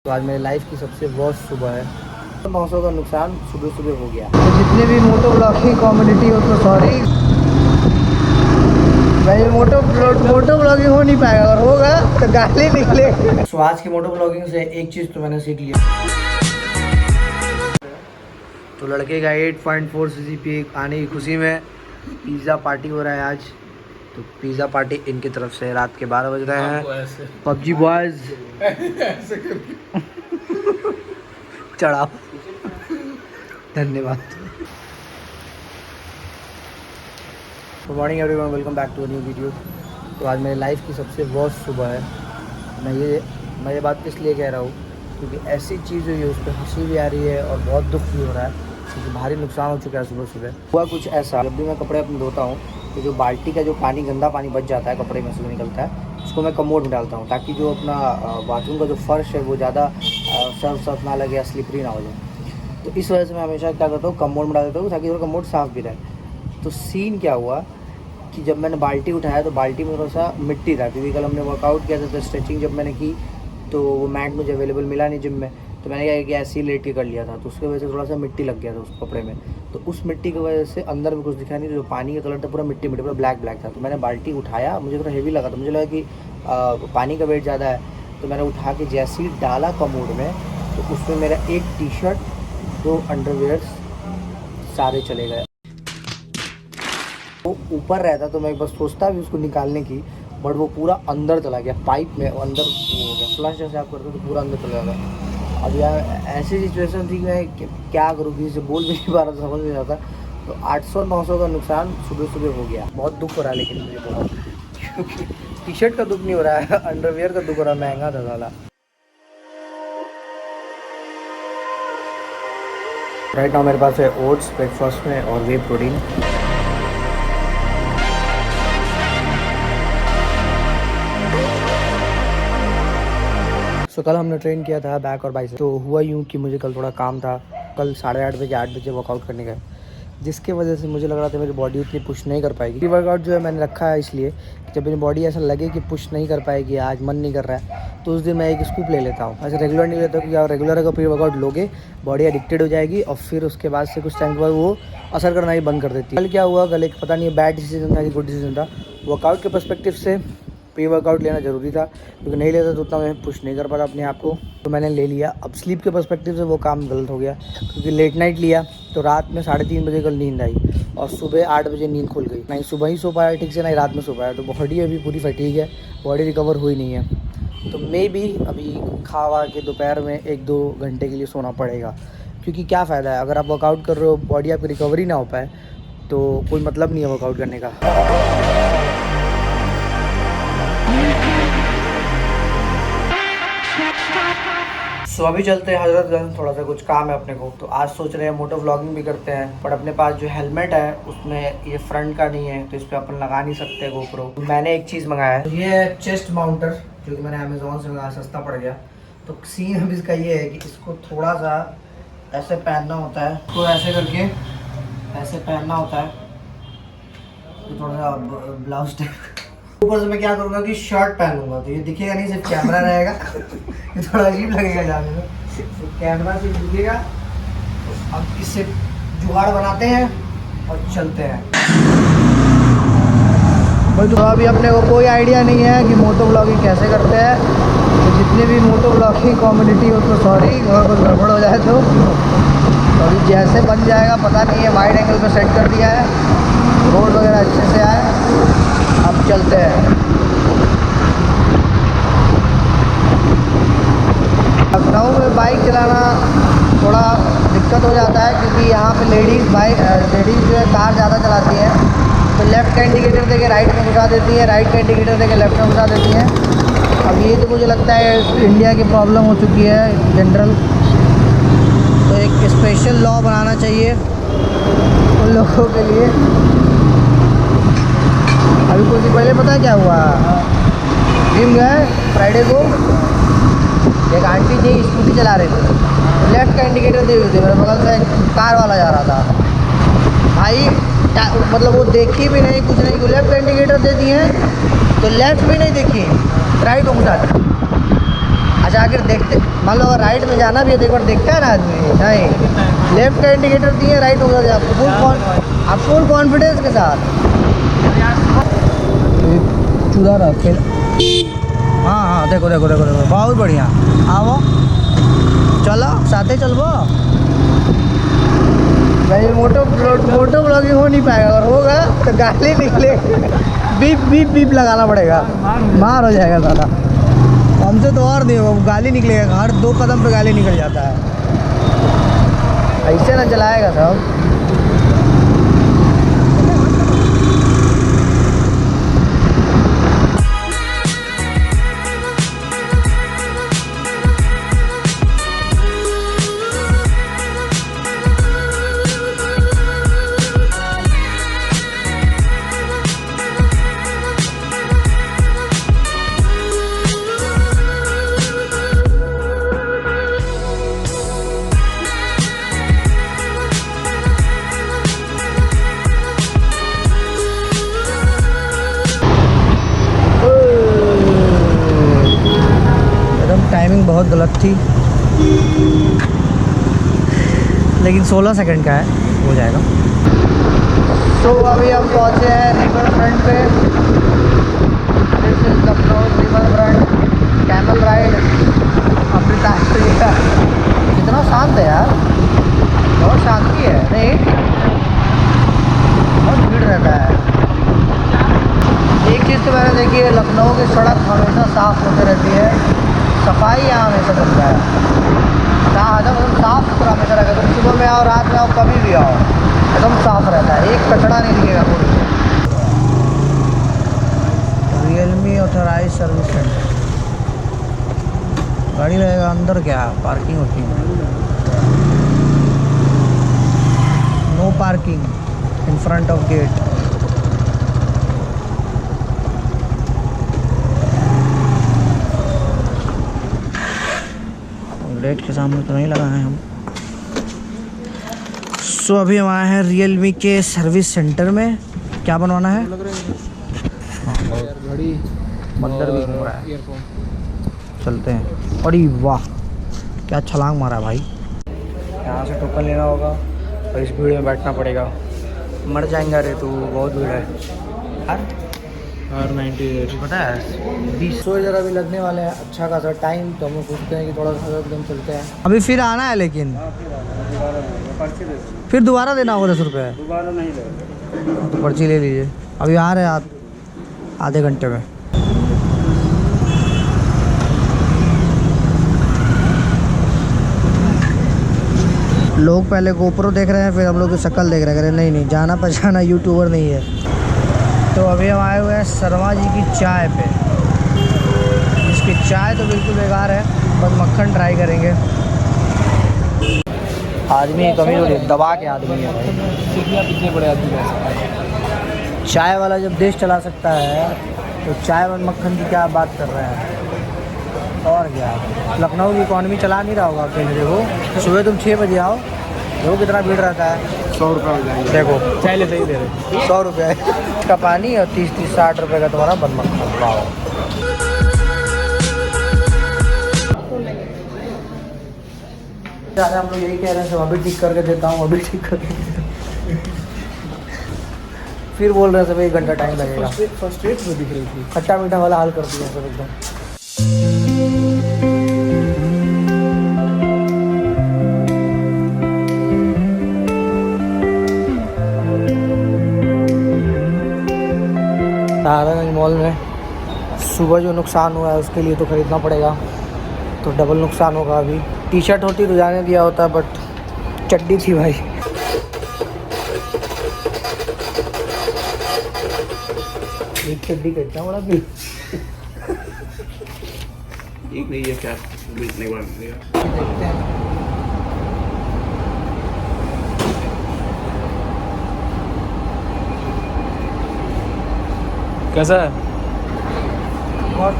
तो आज मेरी लाइफ की सबसे वर्स्ट सुबह है। 900 का नुकसान सुबह सुबह हो गया। तो जितने भी मोटो ब्लॉगिंग कम्युनिटी हो तो सॉरी भाई, मोटो ब्लॉगिंग हो नहीं पाएगा, और होगा तो गाली निकले। तो आज की मोटो ब्लॉगिंग से एक चीज़ तो मैंने सीख लिया। तो लड़के का 8.4 CGPA आने की खुशी में पिज़्ज़ा पार्टी हो रहा है आज। तो पिज़्ज़ा पार्टी इनकी तरफ से रात के 12 बज रहे हैं। पबजी बॉयज चढ़ाओ, धन्यवाद। Good morning everyone, welcome back to a new video. तो आज मेरी लाइफ की सबसे वर्स्ट सुबह है। मैं ये बात इसलिए कह रहा हूँ क्योंकि ऐसी चीज़ हुई है, उस पर हंसी भी आ रही है और बहुत दुख भी हो रहा है क्योंकि भारी नुकसान हो चुका है। सुबह सुबह हुआ कुछ ऐसा, जब भी मैं कपड़े अपने धोता हूँ तो जो बाल्टी का जो पानी, गंदा पानी बच जाता है कपड़े में से निकलता है, उसको मैं कमोड में डालता हूँ ताकि जो अपना बाथरूम का जो फर्श है वो ज़्यादा सर्फ ना लगे या स्लिपरी ना हो जाए। तो इस वजह से मैं हमेशा क्या करता हूँ, कमोड में डाल देता हूँ ताकि थोड़ा कमोड साफ़ भी रहे। तो सीन क्या हुआ कि जब मैंने बाल्टी उठाया तो बाल्टी में थोड़ा सा मिट्टी था क्योंकि कल हमने वर्कआउट किया था। तो स्ट्रेचिंग जब मैंने की तो वो मैट मुझे अवेलेबल मिला नहीं जिम में, तो मैंने क्या किया, ऐसे ही लेट के कर लिया था। तो उसकी वजह से थोड़ा सा मिट्टी लग गया था उस कपड़े में। तो उस मिट्टी की वजह से अंदर में कुछ दिखा नहीं, जो पानी का कलर था पूरा मिट्टी पूरा ब्लैक था। तो मैंने बाल्टी उठाया, मुझे थोड़ा हेवी लगा, तो मुझे लगा कि पानी का वेट ज़्यादा है। तो मैंने उठा के जैसे ही डाला कमोड में तो उसमें मेरा एक टी-शर्ट, 2 अंडरवेयर्स सारे चले गए। वो ऊपर रहता तो मैं बस सोचता भी उसको निकालने की, बट वो पूरा अंदर चला गया पाइप में, अंदर हो गया। फ्लश जैसे आप करते तो पूरा अंदर चला गया। अब यार ऐसी सिचुएशन थी कि मैं क्या करूँ, किसी से बोल भी नहीं पा रहा था, समझ नहीं आता। तो 800-900 का नुकसान सुबह सुबह हो गया। बहुत दुख हो रहा है लेकिन मुझे बहुत, क्योंकि टी-शर्ट का दुख नहीं हो रहा है, अंडरवियर का दुख हो रहा है। महंगा था साला। राइट नाउ मेरे पास है ओट्स ब्रेकफास्ट में और वे प्रोटीन। तो कल हमने ट्रेन किया था बैक और बाइसेप। तो हुआ यूँ कि मुझे कल थोड़ा काम था, कल 8:30 8 बजे वर्कआउट करने का, जिसके वजह से मुझे लग रहा था मेरी बॉडी उतनी पुश नहीं कर पाएगी। वर्कआउट जो है मैंने रखा है इसलिए कि जब मेरी बॉडी ऐसा लगे कि पुश नहीं कर पाएगी, आज मन नहीं कर रहा है, तो उस दिन मैं एक स्कूप ले लेता हूँ। ऐसे रेगुलर नहीं लेता क्योंकि आप रेगुलर अगर प्री वर्कआउट लोगे बॉडी एडिक्टेड हो जाएगी और फिर उसके बाद से कुछ टाइम के बाद वो असर करना ही बंद कर देती है। कल क्या हुआ, कल एक पता नहीं बैड डिसीजन था कि गुड डिसीजन था। वर्कआउट के पर्सपेक्टिव से प्री वर्कआउट लेना ज़रूरी था क्योंकि नहीं लेता तो उतना मैं पुश नहीं कर पाता अपने आप को, तो मैंने ले लिया। अब स्लीप के पर्सपेक्टिव से वो काम गलत हो गया क्योंकि लेट नाइट लिया तो रात में 3:30 बजे कल नींद आई और सुबह 8 बजे नींद खुल गई। नहीं सुबह ही सो पाया ठीक से, नहीं रात में सो पाया। तो बॉडी अभी पूरी फटीग है, बॉडी रिकवर हुई नहीं है। तो मे भी अभी खावा के दोपहर में 1-2 घंटे के लिए सोना पड़ेगा क्योंकि क्या फ़ायदा है अगर आप वर्कआउट कर रहे हो, बॉडी आपकी रिकवरी ना हो पाए तो कोई मतलब नहीं है वर्कआउट करने का। तो अभी चलते हैं हजरतगंज, थोड़ा सा कुछ काम है अपने को। तो आज सोच रहे हैं मोटो व्लॉगिंग भी करते हैं, पर अपने पास जो हेलमेट है उसमें ये फ्रंट का नहीं है तो इस पर अपन लगा नहीं सकते गोप्रो। तो मैंने एक चीज़ मंगाया है, तो ये है चेस्ट माउंटर, जो कि मैंने अमेजोन से मंगाया, सस्ता पड़ गया। तो सीन अब इसका ये है कि इसको थोड़ा सा ऐसे पहनना होता है, तो ऐसे करके ऐसे पहनना होता है, तो थोड़ा सा ब्लाउज टाइप। ऊपर से मैं क्या करूँगा कि शर्ट पहनूंगा तो ये दिखेगा नहीं, सिर्फ कैमरा रहेगा। ये थोड़ा अजीब लगेगा जाने में, तो कैमरा से दिखेगा। तो अब इससे जुगाड़ बनाते हैं और चलते हैं। भाई तो अभी अपने को कोई आइडिया नहीं है कि मोटो ब्लॉगिंग कैसे करते हैं। तो जितने भी मोटो ब्लॉगिंग कम्युनिटी हो तो सॉरी, अगर कुछ गड़बड़ हो जाए तो अभी जैसे बन जाएगा पता नहीं है। वाइड एंगल पे सेट कर दिया है, रोड वगैरह अच्छे से आए। अब चलते हैं। लखनऊ में बाइक चलाना थोड़ा दिक्कत हो जाता है क्योंकि यहाँ पे लेडीज़ जो है कार ज़्यादा चलाती हैं, तो लेफ़्ट का इंडिकेटर देके राइट में घुसा देती है, राइट का इंडिकेटर देके लेफ़्ट में घुसा देती हैं। अब ये तो मुझे लगता है इंडिया की प्रॉब्लम हो चुकी है जनरल। तो एक स्पेशल लॉ बनाना चाहिए उन लोगों के लिए। अभी कुछ दिन पहले पता है क्या हुआ, जिम गए फ्राइडे को, एक आंटी थी स्कूटी चला रही थी, लेफ़्ट का इंडिकेटर दे हुई थी, मेरे बगल से कार वाला जा रहा था। भाई मतलब वो देखी भी नहीं, कुछ नहीं, लेफ़्ट का इंडिकेटर दे दिए तो लेफ़्ट भी नहीं देखी, राइट को घुसा दी। अच्छा आखिर देखते, मान लो अगर राइट में जाना भी है तो एक बार देखता है ना आदमी, नहीं लेफ्ट का इंडिकेटर दिए राइट होगा जाए आप फुल कॉन्फिडेंस के साथ चूड़ा रखे। हाँ हाँ देखो देखो देखो देखो बहुत बढ़िया। आओ चलो साथे चलबो भाई। मोटो ब्लॉगिंग हो नहीं पाएगा, अगर होगा तो गाली निकले, बीप बीप बीप लगाना पड़ेगा, मार हो जाएगा ज़्यादा। हमसे तो और नहीं होगा, गाली निकलेगा, हर 2 कदम पे गाली निकल जाता है। ऐसे ना चलाएगा सब। टाइमिंग बहुत गलत थी, लेकिन 16 सेकंड का है, हो जाएगा। तो अभी हम पहुँचे हैं रिवर फ्रंट पे। This is Lucknow river front camel ride Amrita. कितना शांत है यार, बहुत शांति है, नहीं बहुत भीड़ रहता है। एक चीज़ तो मैंने देखी है, लखनऊ की सड़क हमेशा साफ़ होती रहती है, सफाई यहाँ हमेशा चलता है, एकदम साफ़ सुथरा हमेशा रहेगा। तुम सुबह में आओ रात में आओ कभी भी आओ, एकदम साफ़ रहता है, एक कचड़ा नहीं दिखेगा कोई। रियलमी ऑथराइज सर्विस सेंटर, गाड़ी रहेगा अंदर, क्या पार्किंग होती है, no parking in front of gate. Gate के सामने तो नहीं लगा है हम। सो अभी हम आए हैं रियलमी के सर्विस सेंटर में। क्या बनवाना है? घड़ी बंदर भी घूम रहा है, चलते हैं। अरे वाह क्या छलांग मारा भाई। यहाँ से टोकन लेना होगा और इस भीड़ में बैठना पड़ेगा, मर जाएंगे। रे तू बहुत भीड़ है यार। R98 पता है 20 ज़रा भी लगने वाले हैं, अच्छा खासा टाइम। तो हम सोचते हैं कि थोड़ा सा एकदम चलते हैं। अभी फिर आना है, लेकिन फिर दोबारा देना होगा 10 रुपये। दोबारा नहीं लगेगा तो पर्ची ले लीजिए। अभी आ रहे हैं आप आधे घंटे में। लोग पहले गोप्रो देख रहे हैं, फिर हम लोग की शक्ल देख रहे हैं, नहीं नहीं जाना पहचाना यूट्यूबर नहीं है। तो अभी हम आए हुए हैं शर्मा जी की चाय पे। इसकी चाय तो बिल्कुल बेकार है, बस मक्खन ट्राई करेंगे। आदमी की कमी हो रही है, दबा के आदमी है भाई। कितने बड़े आदमी हैं। चाय वाला जब देश चला सकता है तो चाय और मक्खन की क्या बात कर रहे हैं। और क्या, लखनऊ की इकॉनमी चला नहीं रहा होगा अकेले। देखो सुबह तुम 6 बजे आओ, देखो कितना भीड़ रहता है। 100 रुपये हो जाएंगे। देखो चाय लेते ही दे रहे 100 रुपये का पानी और 30-60 रुपये का तुम्हारा बन मक्खन। वाओ। हम लोग यही कह रहे हैं, सब अभी ठीक करके देता हूँ, अभी ठीक करके देता हूँ। फिर बोल रहे हैं सब 1 घंटा टाइम लगेगा। फर्स्ट रेट में दिख रही थी। खट्टा मीठा वाला हाल कर दिया सब एकदम। सहारनगंज मॉल में सुबह जो नुकसान हुआ है उसके लिए तो ख़रीदना पड़ेगा, तो डबल नुकसान होगा। अभी टी शर्ट होती तो जाने दिया होता, बट चड्डी थी भाई। एक चड्डी का इतना बड़ा बिल। एक नहीं है क्या बेचने के बाद देखते हैं। कैसा है? बहुत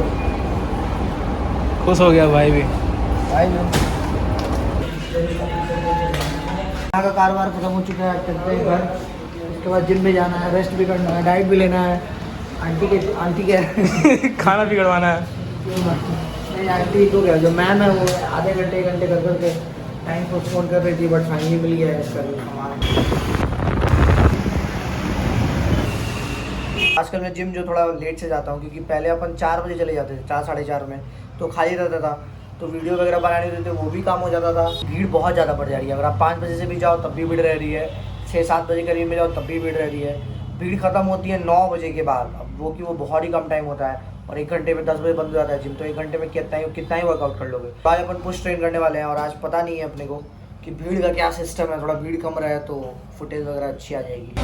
खुश हो गया भाई भी। भाई यहाँ का कारोबार खत्म हो चुका है, चलते हैं घर। उसके बाद जिम भी जाना है, रेस्ट भी करना है, डाइट भी लेना है। आंटी के खाना भी करवाना है। नहीं आंटी तो क्या जो मैम है वो आधे घंटे एक घंटे कर करके टाइम पोस्टपोन कर रही थी, बट फाइनली मिल गया है इसका जो सामान। आजकल मैं जिम जो थोड़ा लेट से जाता हूँ, क्योंकि पहले अपन 4 बजे चले जाते थे, 4 साढ़े 4 में, तो खाली रहता था, तो वीडियो वगैरह बनाने होते थे, वो भी काम हो जाता था। भीड़ बहुत ज़्यादा बढ़ जा रही है, अगर आप 5 बजे से भी जाओ तब भी भीड़ रह रही है, 6-7 बजे करीब में जाओ तब भी भीड़ रह रही है। भीड़ खत्म होती है 9 बजे के बाद, अब वो कि वो बहुत ही कम टाइम होता है, और 1 घंटे में 10 बजे बंद हो जाता है जिम, तो 1 घंटे में कितना ही वर्कआउट कर लोगे। आज अपन पुश ट्रेन करने वाले हैं, और आज पता नहीं है अपने को कि भीड़ का क्या सिस्टम है, थोड़ा भीड़ कम रहे तो फुटेज वगैरह अच्छी आ जाएगी।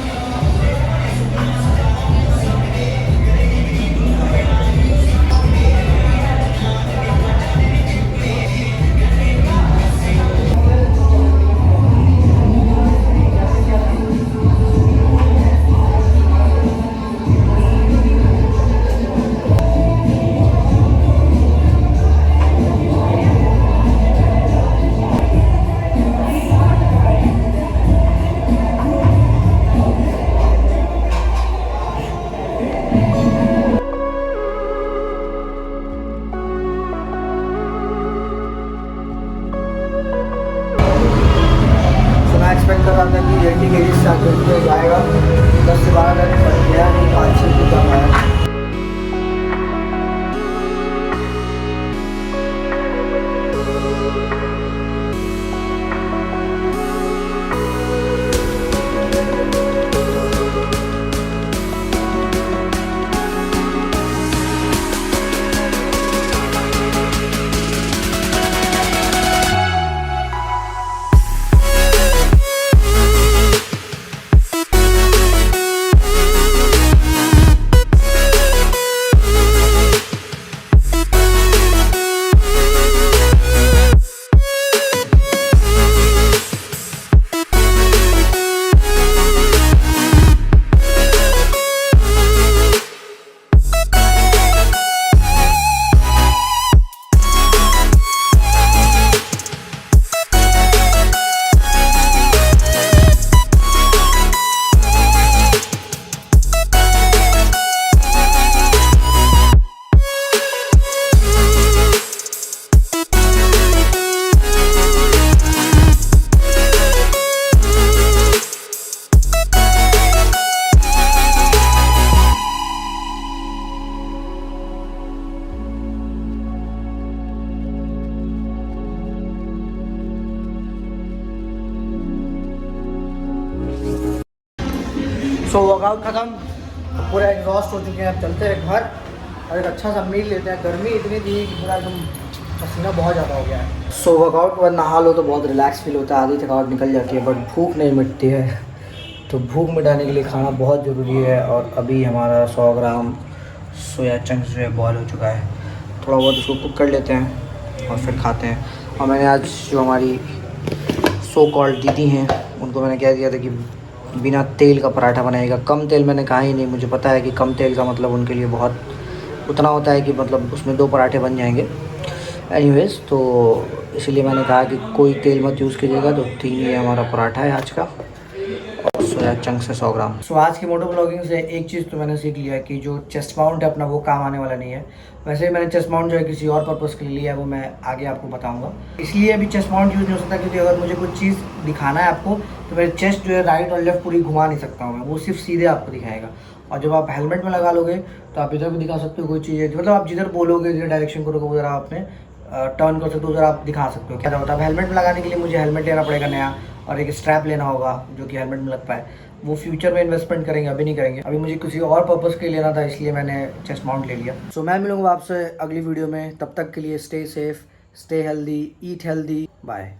एक्सपेक्ट कर रहा था कि 80 kg से आगे जाएगा, 10 से 12 घंटे पड़ गया, नहीं 5-6 की कम है। सो वर्कआउट खत्म, पूरा एग्जॉस्ट हो चुके हैं, अब चलते हैं घर और एक अच्छा सा मील लेते हैं। गर्मी इतनी थी कि पूरा एकदम पसीना बहुत ज़्यादा हो गया है। सो वर्कआउट के बाद नहा लो तो बहुत रिलैक्स फील होता है, आधी थकावट निकल जाती है, बट भूख नहीं मिटती है, तो भूख मिटाने के लिए खाना बहुत ज़रूरी है। और अभी हमारा 100 ग्राम सोया चंक्स जो है बॉयल हो चुका है, थोड़ा बहुत उसको कुक कर लेते हैं और फिर खाते हैं। और मैंने आज जो हमारी सो कॉल्ड दीदी हैं उनको मैंने कह दिया था कि बिना तेल का पराठा बनाएगा। कम तेल मैंने कहा ही नहीं, मुझे पता है कि कम तेल का मतलब उनके लिए बहुत उतना होता है कि मतलब उसमें 2 पराठे बन जाएंगे। एनीवेज़, तो इसीलिए मैंने कहा कि कोई तेल मत यूज़ कीजिएगा, तो 3 ये हमारा पराठा है आज का, और सोया चंक्स है 100 ग्राम। सो आज की मोटो ब्लॉगिंग से एक चीज़ तो मैंने सीख लिया है कि जो चेस्ट माउंट है अपना वो काम आने वाला नहीं है। वैसे मैंने चेस्ट माउंट जो है किसी और पर्पज़ के लिए लिया है, वो मैं आगे आपको बताऊंगा। इसलिए अभी चेस्ट माउंट यूज़ नहीं हो सकता, क्योंकि अगर मुझे कुछ चीज़ दिखाना है आपको तो मेरे चेस्ट जो है राइट और लेफ्ट पूरी घुमा नहीं सकता हूँ मैं, वो सिर्फ सीधे आपको दिखाएगा। और जब आप हेलमेट में लगा लोगे तो आप इधर भी दिखा सकते हो कोई चीज़, मतलब आप जिधर बोलोगे जिधर डायरेक्शन करोगे उधर आप अपने टर्न कर सकते हो, उधर आप दिखा सकते हो। क्या होता है, हेलमेट में लगाने के लिए मुझे हेलमेट लेना पड़ेगा नया, और एक स्ट्रैप लेना होगा जो कि हेलमेट में लगता है। वो फ्यूचर में इन्वेस्टमेंट करेंगे, अभी नहीं करेंगे। अभी मुझे किसी और पर्पज़ के लिए लेना था, इसलिए मैंने चेस्ट माउंट ले लिया। सो मैं मिलूंगा आपसे अगली वीडियो में, तब तक के लिए stay safe, stay healthy, eat healthy, bye.